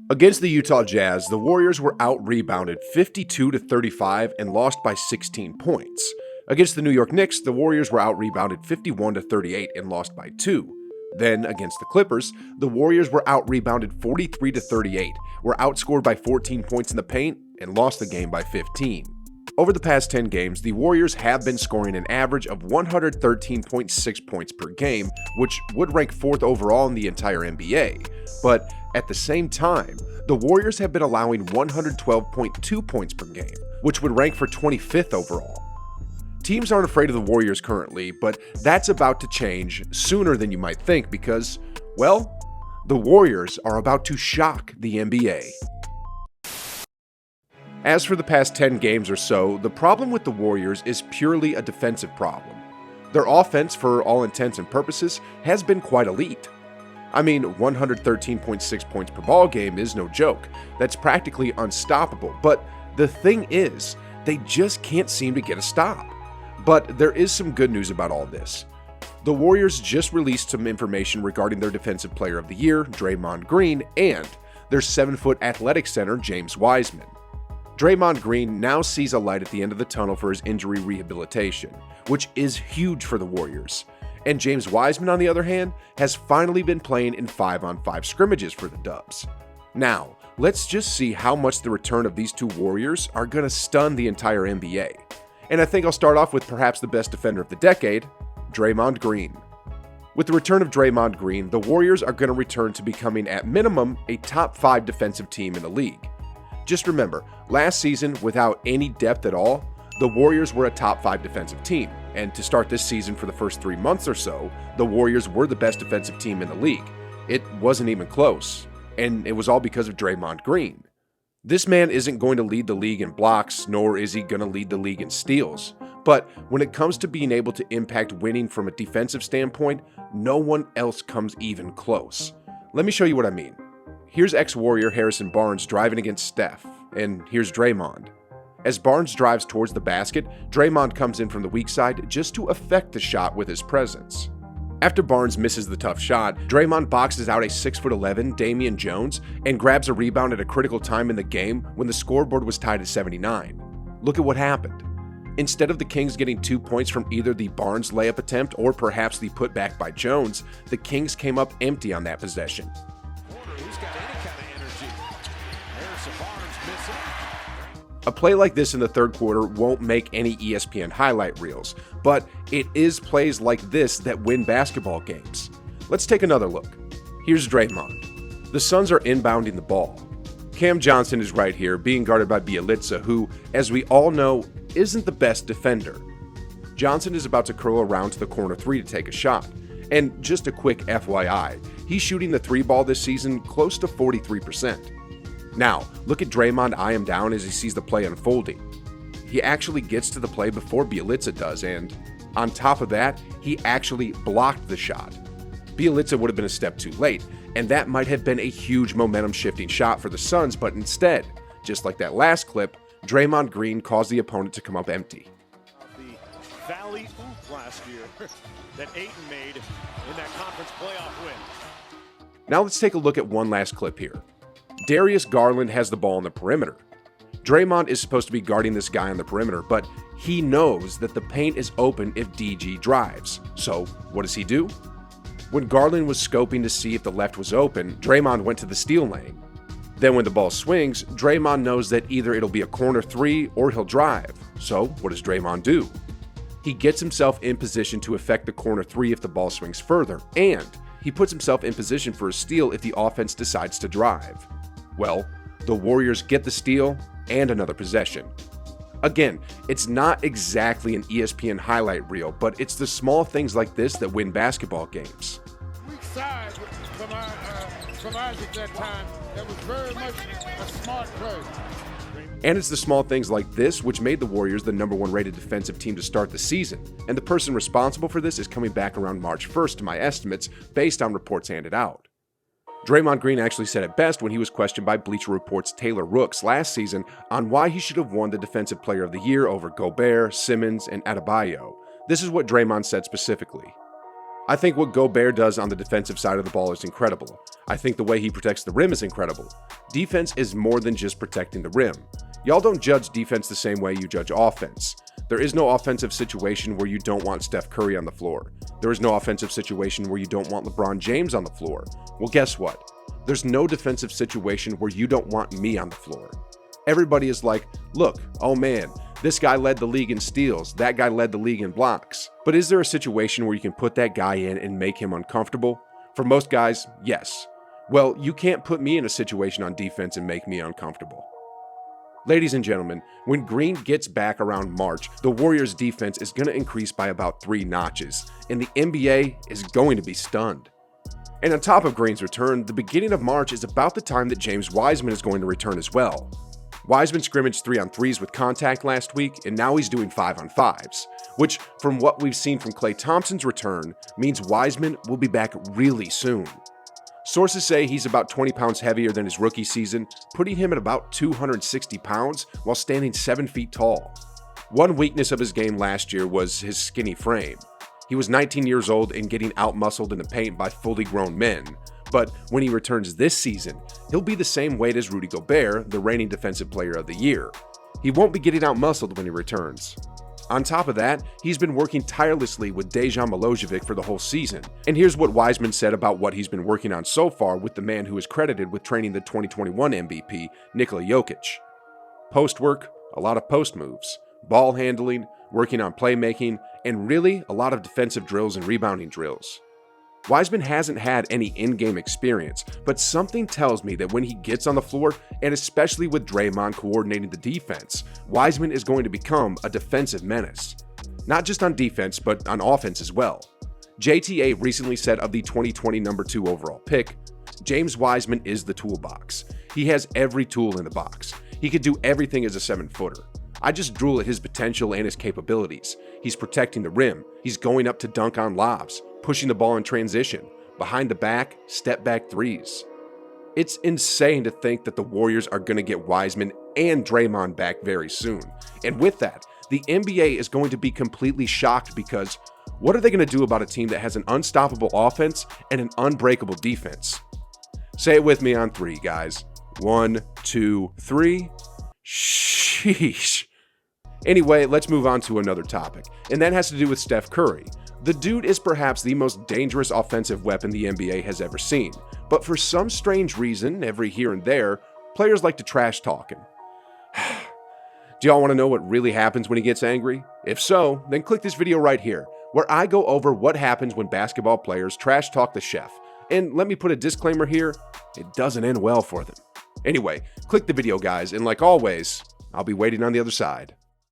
Against the Utah Jazz, the Warriors were out-rebounded 52-35 and lost by 16 points. Against the New York Knicks, the Warriors were out-rebounded 51-38 and lost by 2. Then, against the Clippers, the Warriors were out-rebounded 43-38, were outscored by 14 points in the paint, and lost the game by 15. Over the past 10 games, the Warriors have been scoring an average of 113.6 points per game, which would rank 4th overall in the entire NBA. But at the same time, the Warriors have been allowing 112.2 points per game, which would rank for 25th overall. Teams aren't afraid of the Warriors currently, but that's about to change sooner than you might think because, well, the Warriors are about to shock the NBA. As for the past 10 games or so, the problem with the Warriors is purely a defensive problem. Their offense, for all intents and purposes, has been quite elite. I mean, 113.6 points per ball game is no joke. That's practically unstoppable, but the thing is, they just can't seem to get a stop. But there is some good news about all this. The Warriors just released some information regarding their Defensive Player of the Year, Draymond Green, and their 7-foot athletic center, James Wiseman. Draymond Green now sees a light at the end of the tunnel for his injury rehabilitation, which is huge for the Warriors. And James Wiseman, on the other hand, has finally been playing in 5-on-5 scrimmages for the Dubs. Now, let's just see how much the return of these two Warriors are going to stun the entire NBA. And I think I'll start off with perhaps the best defender of the decade, Draymond Green. With the return of Draymond Green, the Warriors are going to return to becoming at minimum a top 5 defensive team in the league. Just remember, last season, without any depth at all, the Warriors were a top 5 defensive team, and to start this season for the first 3 months or so, the Warriors were the best defensive team in the league. It wasn't even close, and it was all because of Draymond Green. This man isn't going to lead the league in blocks, nor is he going to lead the league in steals, but when it comes to being able to impact winning from a defensive standpoint, no one else comes even close. Let me show you what I mean. Here's ex-Warrior Harrison Barnes driving against Steph, and here's Draymond. As Barnes drives towards the basket, Draymond comes in from the weak side just to affect the shot with his presence. After Barnes misses the tough shot, Draymond boxes out a 6'11" Damian Jones and grabs a rebound at a critical time in the game when the scoreboard was tied at 79. Look at what happened. Instead of the Kings getting 2 points from either the Barnes layup attempt or perhaps the putback by Jones, the Kings came up empty on that possession. A play like this in the third quarter won't make any ESPN highlight reels, but it is plays like this that win basketball games. Let's take another look. Here's Draymond. The Suns are inbounding the ball. Cam Johnson is right here, being guarded by Bjelica, who, as we all know, isn't the best defender. Johnson is about to curl around to the corner 3 to take a shot. And just a quick FYI, he's shooting the 3 ball this season close to 43%. Now, look at Draymond eye him down as he sees the play unfolding. He actually gets to the play before Bjelica does, and on top of that, he actually blocked the shot. Bjelica would have been a step too late, and that might have been a huge momentum-shifting shot for the Suns, but instead, just like that last clip, Draymond Green caused the opponent to come up empty. The Valley Oop last year that Ayton made in that conference playoff win. Now let's take a look at one last clip here. Darius Garland has the ball on the perimeter. Draymond is supposed to be guarding this guy on the perimeter, but he knows that the paint is open if DG drives. So what does he do? When Garland was scoping to see if the left was open, Draymond went to the steal lane. Then when the ball swings, Draymond knows that either it'll be a corner 3 or he'll drive. So what does Draymond do? He gets himself in position to affect the corner 3 if the ball swings further, and he puts himself in position for a steal if the offense decides to drive. Well, the Warriors get the steal and another possession. Again, it's not exactly an ESPN highlight reel, but it's the small things like this that win basketball games. Weak side from Isaac that time. That was very much a smart play. And it's the small things like this which made the Warriors the #1 rated defensive team to start the season, and the person responsible for this is coming back around March 1st to my estimates based on reports handed out. Draymond Green actually said it best when he was questioned by Bleacher Report's Taylor Rooks last season on why he should have won the Defensive Player of the Year over Gobert, Simmons, and Adebayo. This is what Draymond said specifically. I think what Gobert does on the defensive side of the ball is incredible. I think the way he protects the rim is incredible. Defense is more than just protecting the rim. Y'all don't judge defense the same way you judge offense. There is no offensive situation where you don't want Steph Curry on the floor. There is no offensive situation where you don't want LeBron James on the floor. Well, guess what? There's no defensive situation where you don't want me on the floor. Everybody is like, look, oh man, this guy led the league in steals, that guy led the league in blocks. But is there a situation where you can put that guy in and make him uncomfortable? For most guys, yes. Well, you can't put me in a situation on defense and make me uncomfortable. Ladies and gentlemen, when Green gets back around March, the Warriors' defense is going to increase by about 3 notches, and the NBA is going to be stunned. And on top of Green's return, the beginning of March is about the time that James Wiseman is going to return as well. Wiseman scrimmaged 3-on-3s with contact last week, and now he's doing 5-on-5s, which, from what we've seen from Klay Thompson's return, means Wiseman will be back really soon. Sources say he's about 20 pounds heavier than his rookie season, putting him at about 260 pounds while standing 7 feet tall. One weakness of his game last year was his skinny frame. He was 19 years old and getting out-muscled in the paint by fully grown men. But when he returns this season, he'll be the same weight as Rudy Gobert, the reigning Defensive Player of the Year. He won't be getting out-muscled when he returns. On top of that, he's been working tirelessly with Dejan Milojevic for the whole season. And here's what Wiseman said about what he's been working on so far with the man who is credited with training the 2021 MVP, Nikola Jokic. Post work, a lot of post moves, ball handling, working on playmaking, and really a lot of defensive drills and rebounding drills. Wiseman hasn't had any in-game experience, but something tells me that when he gets on the floor, and especially with Draymond coordinating the defense, Wiseman is going to become a defensive menace. Not just on defense, but on offense as well. JTA recently said of the 2020 number 2 overall pick, James Wiseman is the toolbox. He has every tool in the box. He could do everything as a 7-footer. I just drool at his potential and his capabilities. He's protecting the rim. He's going up to dunk on lobs, pushing the ball in transition, behind the back, step back threes. It's insane to think that the Warriors are going to get Wiseman and Draymond back very soon. And with that, the NBA is going to be completely shocked because what are they going to do about a team that has an unstoppable offense and an unbreakable defense? Say it with me on 3, guys. 1, 2, 3. Sheesh. Anyway, let's move on to another topic, and that has to do with Steph Curry. The dude is perhaps the most dangerous offensive weapon the NBA has ever seen, but for some strange reason, every here and there, players like to trash talk him. Do y'all want to know what really happens when he gets angry? If so, then click this video right here, where I go over what happens when basketball players trash talk the chef. And let me put a disclaimer here, it doesn't end well for them. Anyway, click the video, guys, and like always, I'll be waiting on the other side.